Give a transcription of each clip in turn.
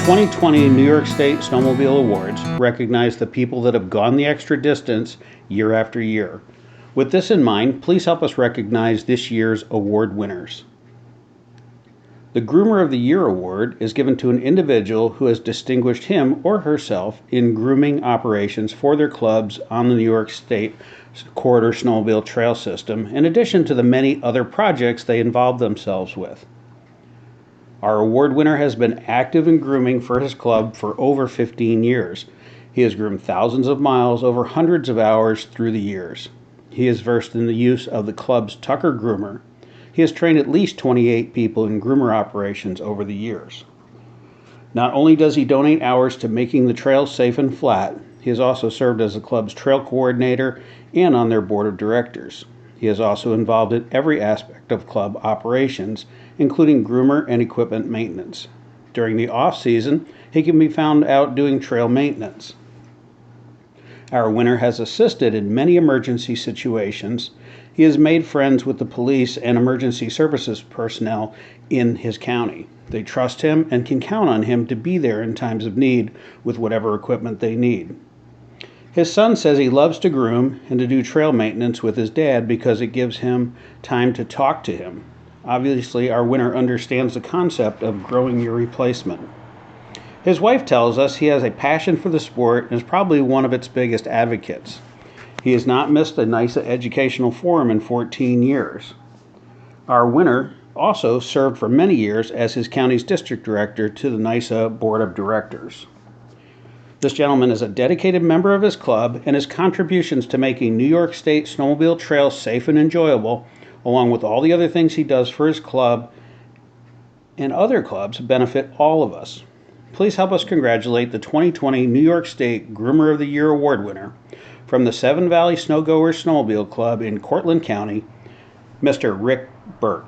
2020 New York State Snowmobile Awards recognize the people that have gone the extra distance year after year. With this in mind, please help us recognize this year's award winners. The Groomer of the Year award is given to an individual who has distinguished him or herself in grooming operations for their clubs on the New York State Corridor Snowmobile Trail System, in addition to the many other projects they involve themselves with. Our award winner has been active in grooming for his club for over 15 years. He has groomed thousands of miles over hundreds of hours through the years. He is versed in the use of the club's Tucker groomer. He has trained at least 28 people in groomer operations over the years. Not only does he donate hours to making the trails safe and flat, he has also served as the club's trail coordinator and on their board of directors. He is also involved in every aspect of club operations, including groomer and equipment maintenance. During the off-season, he can be found out doing trail maintenance. Our winner has assisted in many emergency situations. He has made friends with the police and emergency services personnel in his county. They trust him and can count on him to be there in times of need with whatever equipment they need. His son says he loves to groom and to do trail maintenance with his dad because it gives him time to talk to him. Obviously, our winner understands the concept of growing your replacement. His wife tells us he has a passion for the sport and is probably one of its biggest advocates. He has not missed a Nyssa educational forum in 14 years. Our winner also served for many years as his county's district director to the Nyssa Board of Directors. This gentleman is a dedicated member of his club, and his contributions to making New York State snowmobile trails safe and enjoyable, along with all the other things he does for his club and other clubs, benefit all of us. Please help us congratulate the 2020 New York State Groomer of the Year award winner from the Seven Valley Snowgoers Snowmobile Club in Cortland County, Mr. Rick Burt.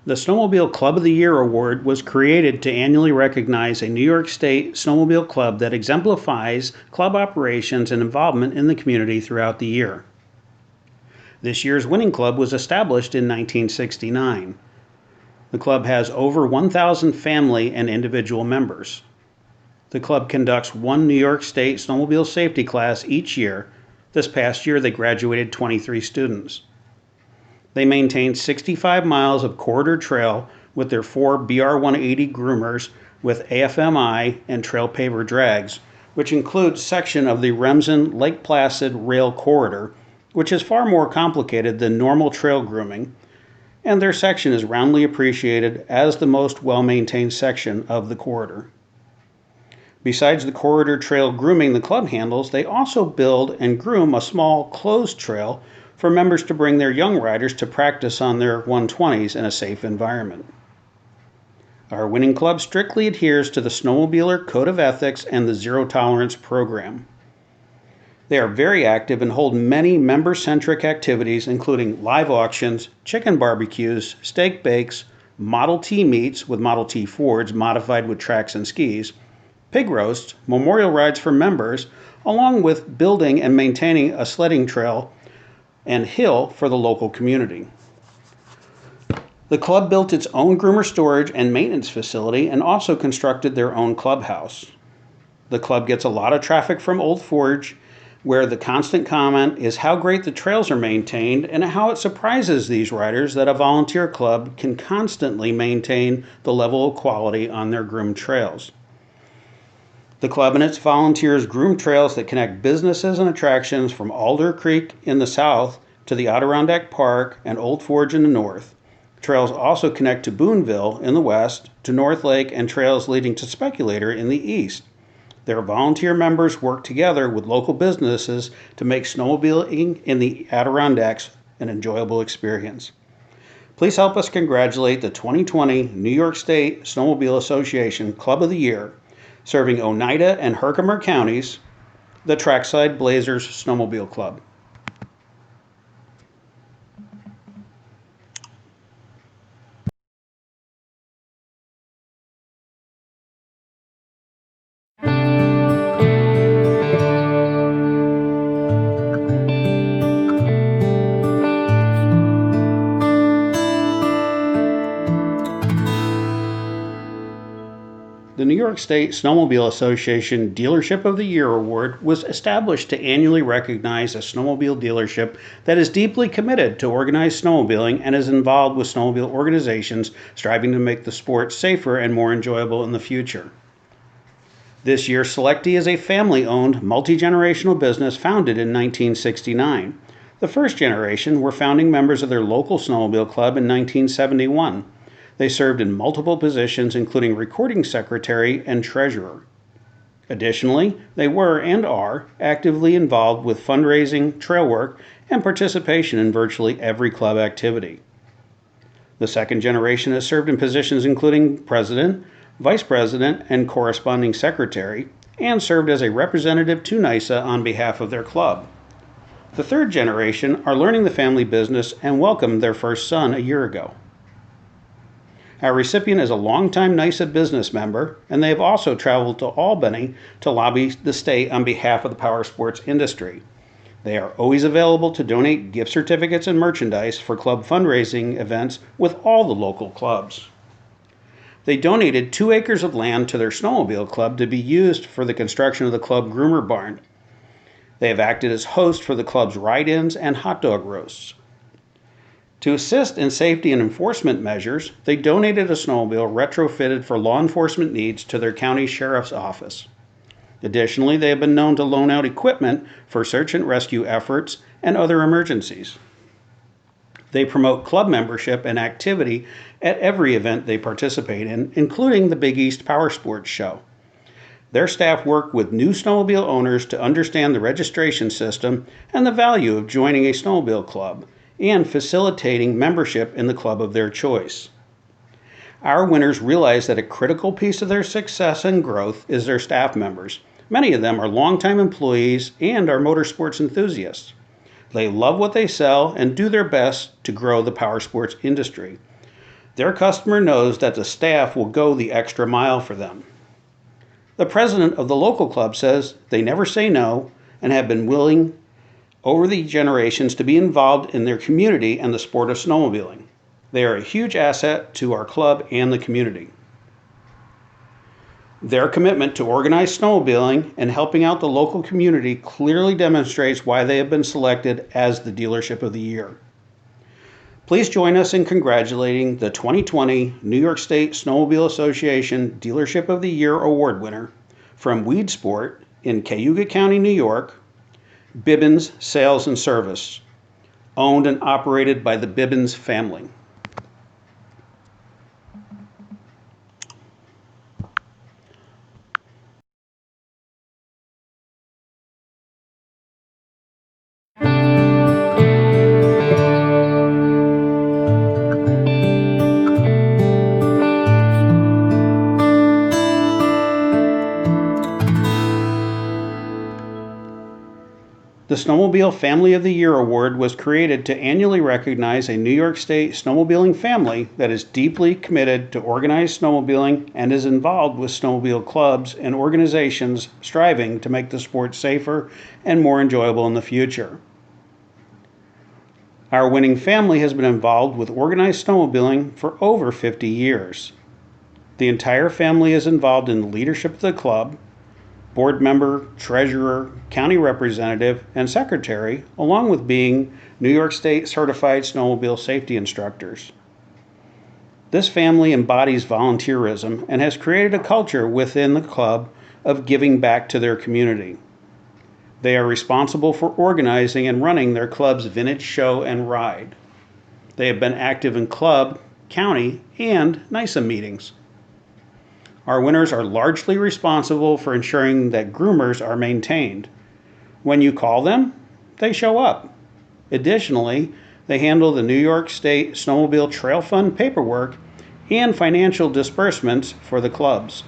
The Snowmobile Club of the Year Award was created to annually recognize a New York State snowmobile club that exemplifies club operations and involvement in the community throughout the year. This year's winning club was established in 1969. The club has over 1,000 family and individual members. The club conducts one New York State snowmobile safety class each year. This past year, they graduated 23 students. They maintain 65 miles of corridor trail with their 4 BR-180 groomers with AFMI and trail paver drags, which includes section of the Remsen Lake Placid rail corridor, which is far more complicated than normal trail grooming, and their section is roundly appreciated as the most well-maintained section of the corridor. Besides the corridor trail grooming the club handles, they also build and groom a small closed trail for members to bring their young riders to practice on their 120s in a safe environment. Our winning club strictly adheres to the Snowmobiler Code of Ethics and the Zero Tolerance program. They are very active and hold many member-centric activities, including live auctions, chicken barbecues, steak bakes, Model T meets with Model T Fords modified with tracks and skis, pig roasts, memorial rides for members, along with building and maintaining a sledding trail and hill for the local community. The club built its own groomer storage and maintenance facility and also constructed their own clubhouse. The club gets a lot of traffic from Old Forge, where the constant comment is how great the trails are maintained and how it surprises these riders that a volunteer club can constantly maintain the level of quality on their groomed trails. The club and its volunteers groom trails that connect businesses and attractions from Alder Creek in the south to the Adirondack Park and Old Forge in the north. Trails also connect to Boonville in the west, to North Lake, and trails leading to Speculator in the east. Their volunteer members work together with local businesses to make snowmobiling in the Adirondacks an enjoyable experience. Please help us congratulate the 2020 New York State Snowmobile Association Club of the Year, serving Oneida and Herkimer counties, the Trackside Blazers Snowmobile Club. The New York State Snowmobile Association Dealership of the Year Award was established to annually recognize a snowmobile dealership that is deeply committed to organized snowmobiling and is involved with snowmobile organizations striving to make the sport safer and more enjoyable in the future. This year's selectee is a family-owned, multi-generational business founded in 1969. The first generation were founding members of their local snowmobile club in 1971. They served in multiple positions, including recording secretary and treasurer. Additionally, they were and are actively involved with fundraising, trail work, and participation in virtually every club activity. The second generation has served in positions including president, vice president, and corresponding secretary, and served as a representative to Nyssa on behalf of their club. The third generation are learning the family business and welcomed their first son a year ago. Our recipient is a longtime Nyssa business member, and they have also traveled to Albany to lobby the state on behalf of the power sports industry. They are always available to donate gift certificates and merchandise for club fundraising events with all the local clubs. They donated 2 acres of land to their snowmobile club to be used for the construction of the club groomer barn. They have acted as host for the club's ride-ins and hot dog roasts. To assist in safety and enforcement measures, they donated a snowmobile retrofitted for law enforcement needs to their county sheriff's office. Additionally, they have been known to loan out equipment for search and rescue efforts and other emergencies. They promote club membership and activity at every event they participate in, including the Big East Power Sports Show. Their staff work with new snowmobile owners to understand the registration system and the value of joining a snowmobile club, and facilitating membership in the club of their choice. Our winners realize that a critical piece of their success and growth is their staff members. Many of them are longtime employees and are motorsports enthusiasts. They love what they sell and do their best to grow the power sports industry. Their customer knows that the staff will go the extra mile for them. The president of the local club says they never say no and have been willing over the generations to be involved in their community and the sport of snowmobiling. They are a huge asset to our club and the community. Their commitment to organized snowmobiling and helping out the local community clearly demonstrates why they have been selected as the Dealership of the Year. Please join us in congratulating the 2020 New York State Snowmobile Association Dealership of the Year Award winner from Weed Sport in Cayuga County, New York, Bibbins Sales and Service, owned and operated by the Bibbins family. The Snowmobile Family of the Year Award was created to annually recognize a New York State snowmobiling family that is deeply committed to organized snowmobiling and is involved with snowmobile clubs and organizations striving to make the sport safer and more enjoyable in the future. Our winning family has been involved with organized snowmobiling for over 50 years. The entire family is involved in the leadership of the club, board member, treasurer, county representative, and secretary, along with being New York State certified snowmobile safety instructors. This family embodies volunteerism and has created a culture within the club of giving back to their community. They are responsible for organizing and running their club's vintage show and ride. They have been active in club, county, and Nyssa meetings. Our winners are largely responsible for ensuring that groomers are maintained. When you call them, they show up. Additionally, they handle the New York State Snowmobile Trail Fund paperwork and financial disbursements for the clubs.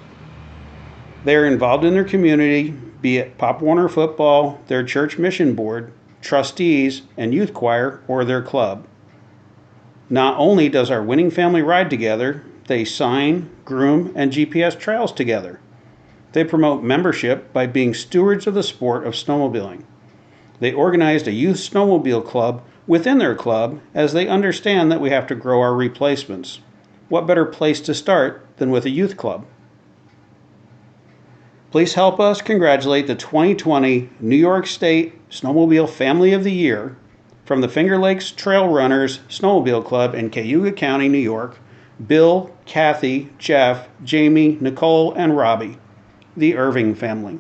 They are involved in their community, be it Pop Warner Football, their church mission board, trustees, and youth choir, or their club. Not only does our winning family ride together, they sign, groom, and GPS trails together. They promote membership by being stewards of the sport of snowmobiling. They organized a youth snowmobile club within their club as they understand that we have to grow our replacements. What better place to start than with a youth club? Please help us congratulate the 2020 New York State Snowmobile Family of the Year from the Finger Lakes Trail Runners Snowmobile Club in Cayuga County, New York, Bill, Kathy, Jeff, Jamie, Nicole, and Robbie, the Irving family.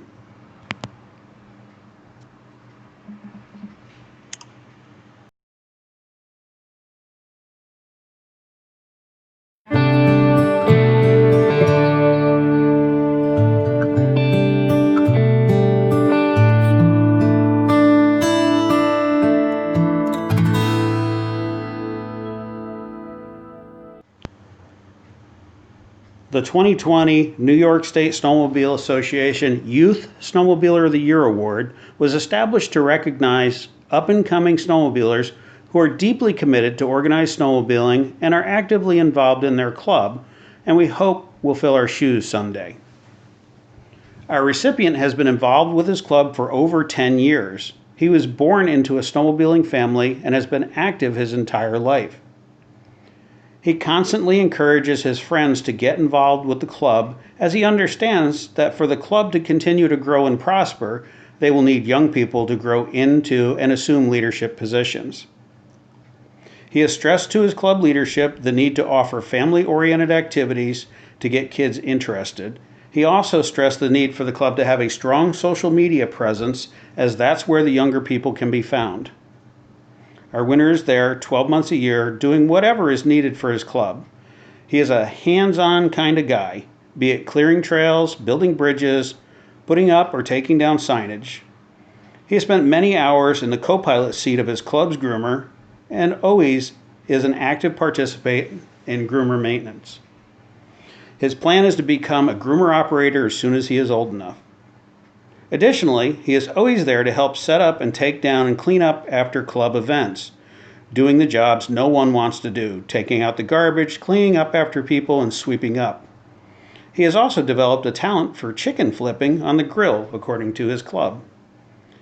The 2020 New York State Snowmobile Association Youth Snowmobiler of the Year Award was established to recognize up-and-coming snowmobilers who are deeply committed to organized snowmobiling and are actively involved in their club, and we hope will fill our shoes someday. Our recipient has been involved with his club for over 10 years. He was born into a snowmobiling family and has been active his entire life. He constantly encourages his friends to get involved with the club as he understands that for the club to continue to grow and prosper, they will need young people to grow into and assume leadership positions. He has stressed to his club leadership the need to offer family-oriented activities to get kids interested. He also stressed the need for the club to have a strong social media presence, as that's where the younger people can be found. Our winner is there 12 months a year doing whatever is needed for his club. He is a hands-on kind of guy, be it clearing trails, building bridges, putting up or taking down signage. He has spent many hours in the co-pilot seat of his club's groomer and always is an active participant in groomer maintenance. His plan is to become a groomer operator as soon as he is old enough. Additionally, he is always there to help set up and take down and clean up after club events, doing the jobs no one wants to do, taking out the garbage, cleaning up after people, and sweeping up. He has also developed a talent for chicken flipping on the grill, according to his club.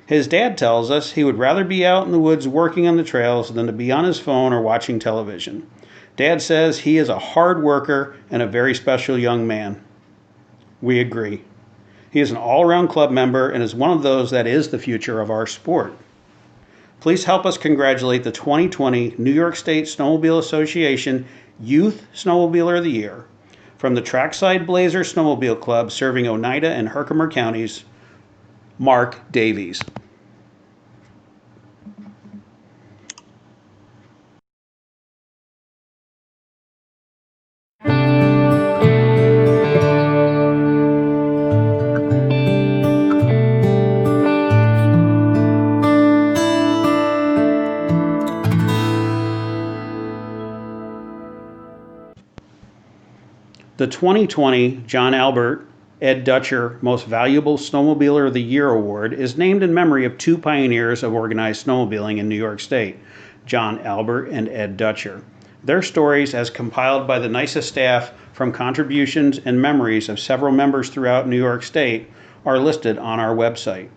His dad tells us he would rather be out in the woods working on the trails than to be on his phone or watching television. Dad says he is a hard worker and a very special young man. We agree. He is an all-around club member and is one of those that is the future of our sport. Please help us congratulate the 2020 New York State Snowmobile Association Youth Snowmobiler of the Year from the Trackside Blazer Snowmobile Club serving Oneida and Herkimer counties, Mark Davies. The 2020 John Albert Ed Dutcher Most Valuable Snowmobiler of the Year Award is named in memory of two pioneers of organized snowmobiling in New York State, John Albert and Ed Dutcher. Their stories, as compiled by the Nyssa staff from contributions and memories of several members throughout New York State, are listed on our website.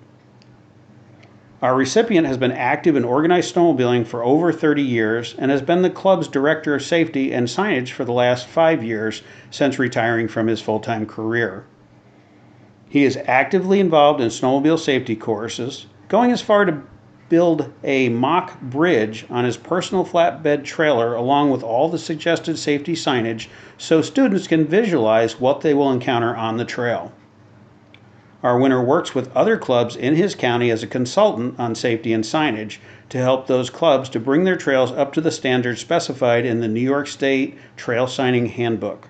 Our recipient has been active in organized snowmobiling for over 30 years and has been the club's director of safety and signage for the last 5 years since retiring from his full-time career. He is actively involved in snowmobile safety courses, going as far to build a mock bridge on his personal flatbed trailer along with all the suggested safety signage so students can visualize what they will encounter on the trail. Our winner works with other clubs in his county as a consultant on safety and signage to help those clubs to bring their trails up to the standards specified in the New York State Trail Signing Handbook.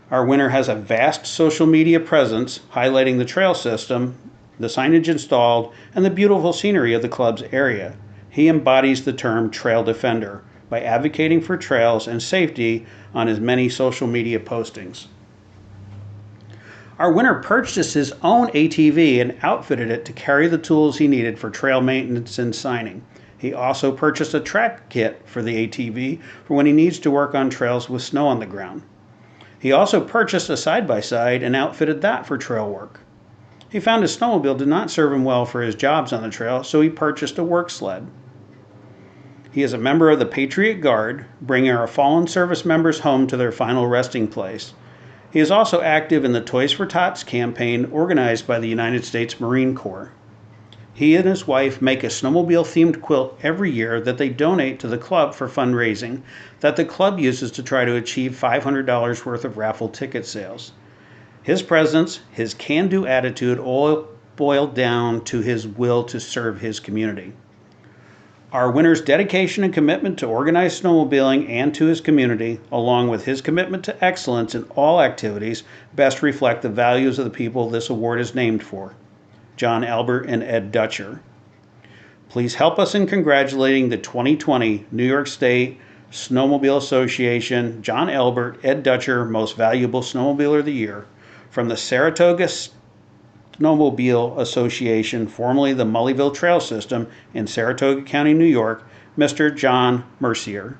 Our winner has a vast social media presence highlighting the trail system, the signage installed, and the beautiful scenery of the club's area. He embodies the term trail defender by advocating for trails and safety on his many social media postings. Our winner purchased his own ATV and outfitted it to carry the tools he needed for trail maintenance and signing. He also purchased a track kit for the ATV for when he needs to work on trails with snow on the ground. He also purchased a side-by-side and outfitted that for trail work. He found his snowmobile did not serve him well for his jobs on the trail, so he purchased a work sled. He is a member of the Patriot Guard, bringing our fallen service members home to their final resting place. He is also active in the Toys for Tots campaign organized by the United States Marine Corps. He and his wife make a snowmobile-themed quilt every year that they donate to the club for fundraising that the club uses to try to achieve $500 worth of raffle ticket sales. His presence, his can-do attitude all boiled down to his will to serve his community. Our winner's dedication and commitment to organized snowmobiling and to his community, along with his commitment to excellence in all activities, best reflect the values of the people this award is named for. John Albert and Ed Dutcher. Please help us in congratulating the 2020 New York State Snowmobile Association John Albert, Ed Dutcher Most Valuable Snowmobiler of the Year from the Saratoga Snowmobile Association, formerly the Mullyville Trail System in Saratoga County, New York, Mr. John Mercier.